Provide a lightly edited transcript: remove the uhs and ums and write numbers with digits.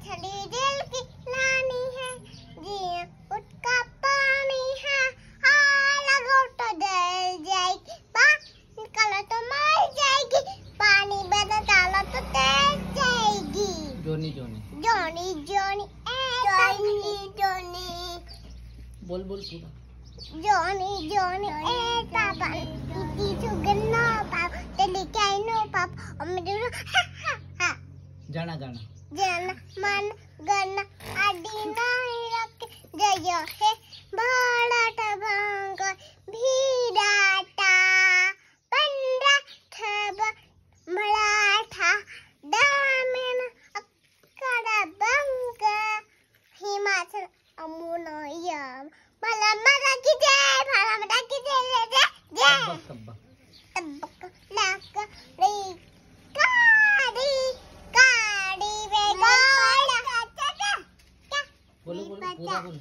मछली दिल की लानी है, जिया उसका पानी है, लगो तो जल जाएगी, निकालो तो मर जाएगी, पानी में डालो तो तैर जाएगी। जोनी जोनी जोनी जोनी जोनी जोनी बोल बोल पूरा। जोनी जोनी पापा इति सुगन्नो पाप तेली काइनो पाप अमदुर गाना गाना जन मन गण आदि नहीं रख जय हे भारत भंग भीराता पंडा थब मराठा दामिन अक्कड़ बंग हिमाचल अमुनयम मला मला की जय मला मला की जय जय जय सबक तबक लाक रे काड़ी काड़ी वे गोड़ा बोलो बोलो पूरा बोलो।